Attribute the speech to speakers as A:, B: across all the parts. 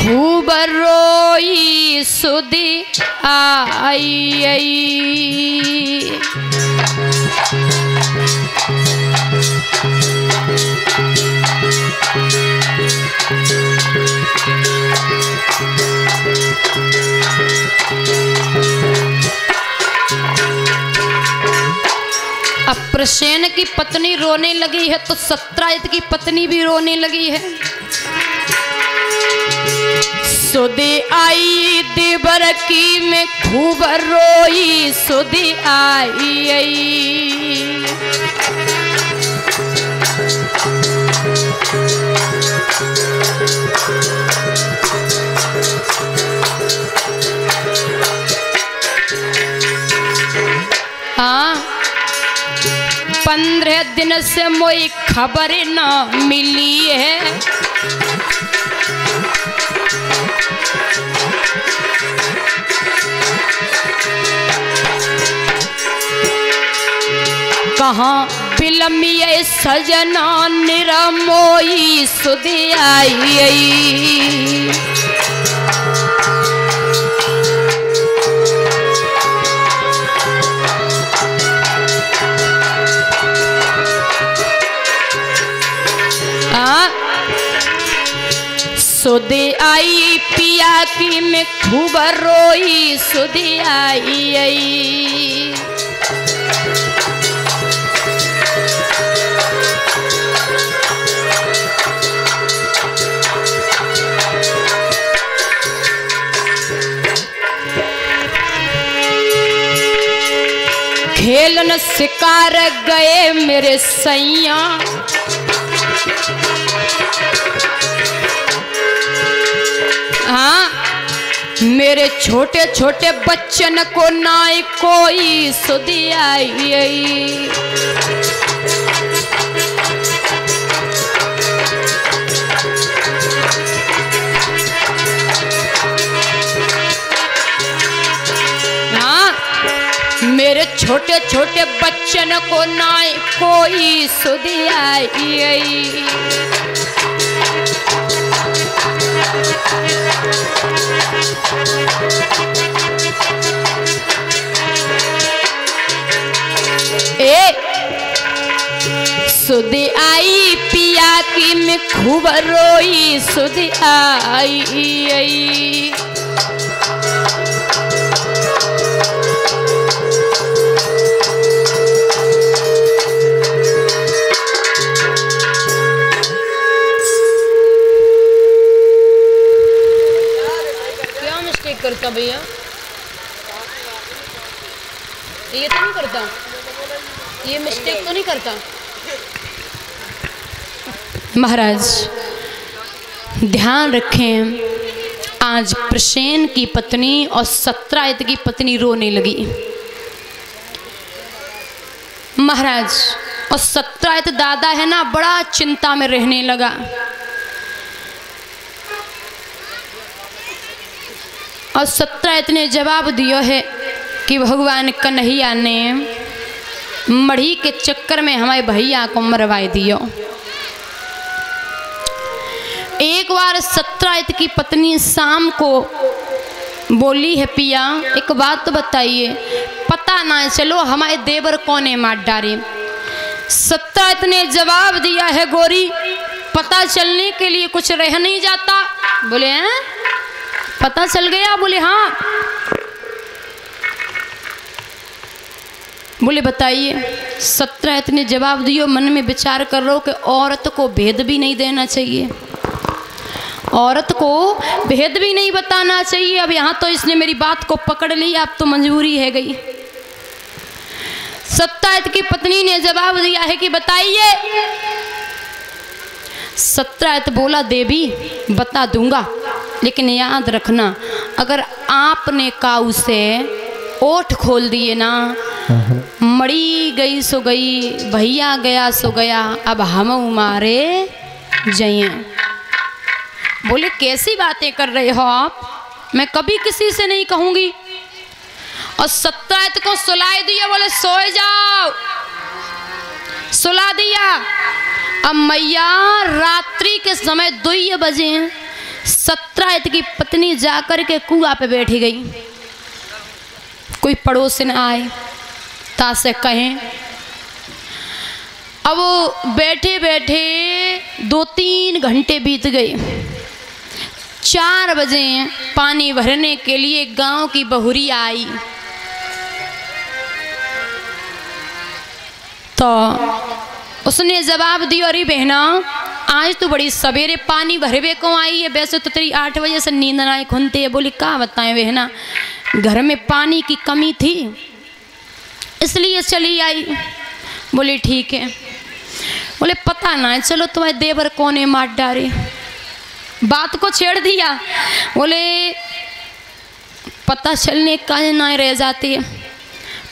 A: खूब रोई सुधी आई। अब प्रसेन की पत्नी रोने लगी है तो सत्रायत की पत्नी भी रोने लगी है। सुधी आई दिबर की मैं खूब रोई सुधी आई। हाँ 15 दिन से मोई खबर न मिली है। कहाँ बिलमिए सजना निरमोई सुधी आई। सुधी आई पिया की मैं खूब रोई सुधी आई। खेलन शिकार गए मेरे सैया, हाँ मेरे छोटे छोटे बच्चन को नाई कोई सुधी आई। मेरे छोटे छोटे बच्चन को नाई कोई सुधी आई। सुधी आई पिया की मैं खूब रोई सुधी आई। करता भैया ये तो नहीं करता, ये मिस्टेक तो नहीं करता। महाराज ध्यान रखें, आज प्रसेन की पत्नी और सत्रायत की पत्नी रोने लगी। महाराज और सत्रायत दादा है ना बड़ा चिंता में रहने लगा। और सत्रायत ने जवाब दिया है कि भगवान कन्हैया ने मढ़ी के चक्कर में हमारे भैया को मरवा दियो। एक बार सत्रायत की पत्नी शाम को बोली है पिया एक बात बताइए, पता ना चलो हमारे देवर कौने मार डाले। सत्रायत ने जवाब दिया है गोरी पता चलने के लिए कुछ रह नहीं जाता। बोले हैं पता चल गया? बोले हाँ। बोले बताइए। सत्रायत ने जवाब दियो मन में विचार कर रहा हो कि औरत को भेद भी नहीं देना चाहिए, औरत को भेद भी नहीं बताना चाहिए। अब यहाँ तो इसने मेरी बात को पकड़ ली, अब तो मंजूरी है गई। सत्रायत की पत्नी ने जवाब दिया है कि बताइए। सत्रायत बोला देवी बता दूंगा, लेकिन याद रखना अगर आपने काऊ से ओठ खोल दिए ना, मड़ी गई सो गई, भैया गया सो गया, अब हम मारे जाइए। बोले कैसी बातें कर रहे हो आप, मैं कभी किसी से नहीं कहूंगी। और सत्रायत को सुला दिया, बोले सो जाओ, सुला दिया। अब मैया रात्रि के समय 2 बजे सत्रायत की पत्नी जाकर के कुआं पे बैठी गई। कोई पड़ोसन आए तासे कहें। अब बैठे बैठे 2-3 घंटे बीत गए। 4 बजे पानी भरने के लिए गांव की बहुरी आई। तो उसने जवाब दिया, अरे बहना आज तो बड़ी सवेरे पानी भरवे को आई है, वैसे तो तेरी 8 बजे से नींद ना खुलती है। बोली क्या बताएं बहना, घर में पानी की कमी थी इसलिए चली आई। बोले ठीक है। बोले पता ना है, चलो तुम्हारे देवर कोने मार डाले। बात को छेड़ दिया। बोले पता चलने का ना रह जाती है।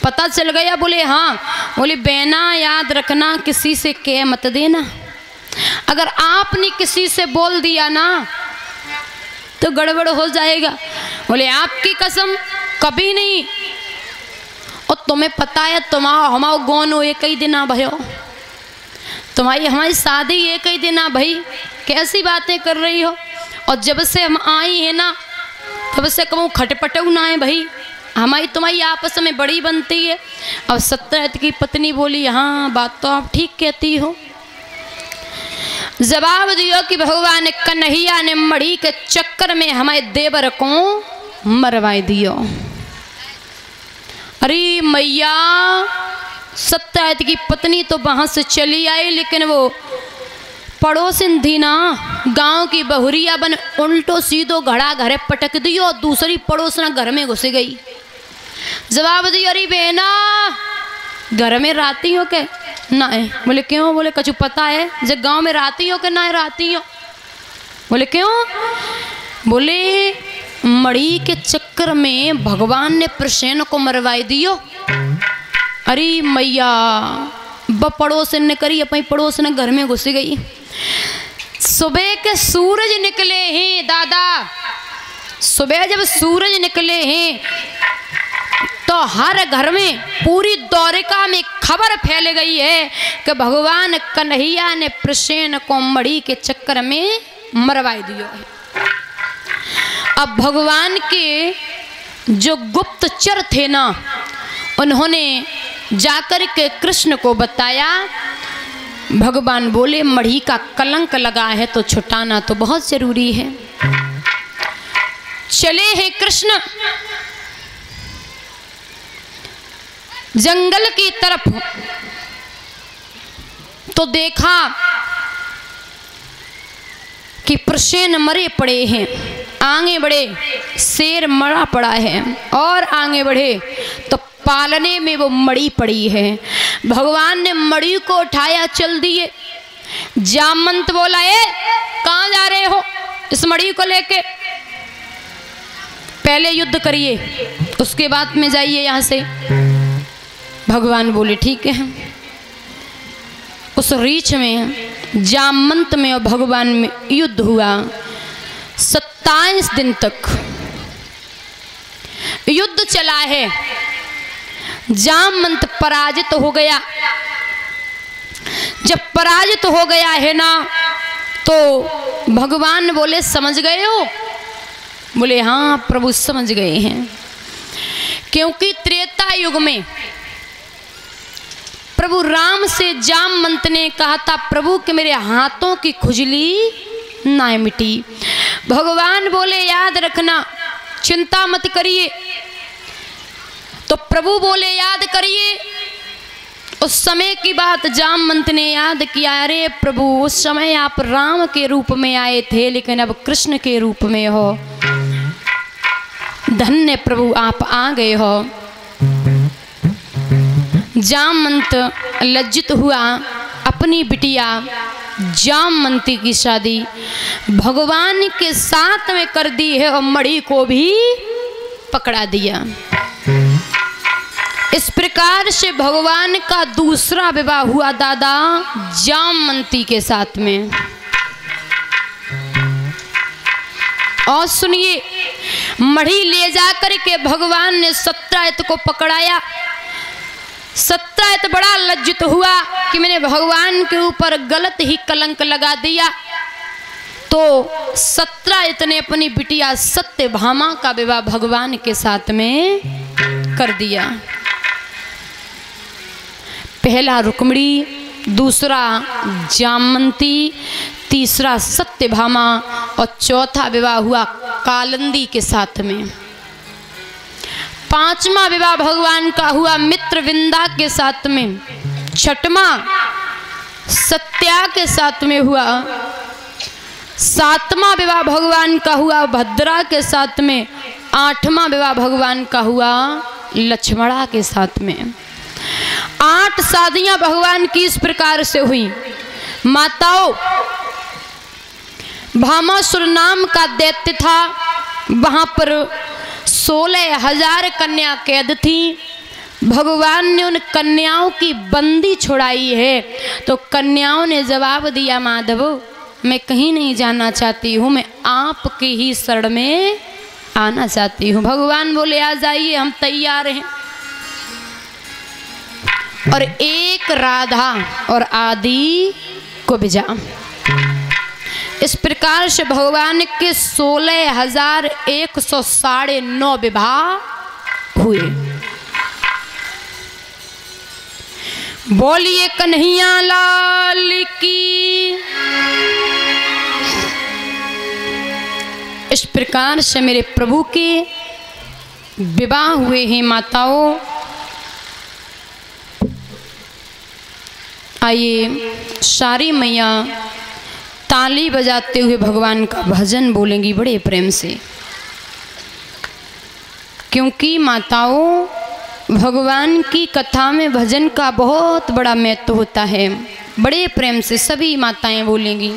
A: पता चल गया। बोले हाँ। बोले बहना याद रखना, किसी से कह मत देना। अगर आपने किसी से बोल दिया ना तो गड़बड़ हो जाएगा। बोले आपकी कसम कभी नहीं। और तुम्हें पता है हमारा गोनो एक ही दिन भयो, तुम्हारी हमारी शादी एक ही दिन भाई, कैसी बातें कर रही हो। और जब से हम आई हैं ना तब से कहूँ खटपटऊ ना है भाई, हमारी तुम्हारी आपस में बड़ी बनती है। अब सत्रायत की पत्नी बोली हाँ बात तो आप ठीक कहती हो। जवाब दियो कि भगवान कन्हैया ने मड़ी के चक्कर में हमारे देवर को मरवा दियो। अरे मैया, सत्रायत की पत्नी तो वहां से चली आई, लेकिन वो पड़ोसिन थी ना गांव की बहुरिया बन उल्टो सीधो घड़ा घरे पटक दियो और दूसरी पड़ोसना घर में घुस गई। जवाब दियो, अरे बेना घर में राती हो के ना है। बोले क्यों? बोले कछु पता है जब गांव में राती हो के ना है राती हो। बोले क्यों? बोले मड़ी के चक्कर में भगवान ने प्रसेन को मरवाई दियो। अरे मैया, ब पड़ोसन ने करी अपनी पड़ोस ने घर में घुस गई। सुबह के सूरज निकले हैं दादा, सुबह जब सूरज निकले हैं तो हर घर में पूरी द्वारिका में खबर फैल गई है कि भगवान कन्हैया ने प्रसेन को मड़ी के चक्कर में मरवाई दियो है। अब भगवान के जो गुप्तचर थे ना, उन्होंने जाकर के कृष्ण को बताया। भगवान बोले मढ़ी का कलंक लगा है तो छुटाना तो बहुत जरूरी है। चले हैं कृष्ण जंगल की तरफ, तो देखा कि प्रसेन मरे पड़े हैं। आगे बढ़े, शेर मरा पड़ा है, और आगे बढ़े तो पालने में वो मड़ी पड़ी है। भगवान ने मड़ी को उठाया, चल दिए। जामवंत बोला ए कहाँ जा रहे हो इस मड़ी को लेके? पहले युद्ध करिए उसके बाद में जाइए यहाँ से। भगवान बोले ठीक है। उस रीछ में जामवंत में और भगवान में युद्ध हुआ। 27 दिन तक युद्ध चला है। जामवंत पराजित हो गया। जब पराजित हो गया है ना तो भगवान बोले समझ गए हो? बोले हाँ प्रभु समझ गए हैं। क्योंकि त्रेता युग में प्रभु राम से जामवंत ने कहा था प्रभु कि मेरे हाथों की खुजली ना मिटी। भगवान बोले याद रखना, चिंता मत करिए। तो प्रभु बोले याद करिए। उस समय की बात जामवंत ने याद किया, अरे प्रभु उस समय आप राम के रूप में आए थे लेकिन अब कृष्ण के रूप में हो। धन्य प्रभु आप आ गए हो। जामवंत लज्जित हुआ। अपनी बिटिया जामवंती की शादी भगवान के साथ में कर दी है और मड़ी को भी पकड़ा दिया। इस प्रकार से भगवान का दूसरा विवाह हुआ दादा जामवंती के साथ में। और सुनिए, मढ़ी ले जाकर के भगवान ने सत्रायत को पकड़ाया। सत्रायत बड़ा लज्जित हुआ कि मैंने भगवान के ऊपर गलत ही कलंक लगा दिया। तो 17 इतने अपनी बिटिया सत्यभामा का विवाह भगवान के साथ में कर दिया। पहला रुक्मिणी, दूसरा जामवंती, तीसरा सत्यभामा और चौथा विवाह हुआ कालिंदी के साथ में। पांचवा विवाह भगवान का हुआ मित्रविंदा के साथ में। छठवां सत्या के साथ में हुआ। सातवां विवाह भगवान का हुआ भद्रा के साथ में। आठवां विवाह भगवान का हुआ लक्ष्मणा के साथ में। 8 शादियां भगवान की इस प्रकार से हुई। माताओं, भामासुर नाम का दैत्य था, वहां पर 16,000 कन्या कैद थी। भगवान ने उन कन्याओं की बंदी छुड़ाई है। तो कन्याओं ने जवाब दिया, माधव मैं कहीं नहीं जाना चाहती हूँ, मैं आपके ही शरण में आना चाहती हूँ। भगवान बोले आ जाइए, हम तैयार हैं। और एक राधा और आदि को भेजा। इस प्रकार से भगवान के 16,109 विवाह हुए। बोलिए कन्हैया लाल की। इस प्रकार से मेरे प्रभु के विवाह हुए हैं माताओं। आइए सारी मैया ताली बजाते हुए भगवान का भजन बोलेंगी बड़े प्रेम से, क्योंकि माताओं भगवान की कथा में भजन का बहुत बड़ा महत्व होता है। बड़े प्रेम से सभी माताएं बोलेंगी।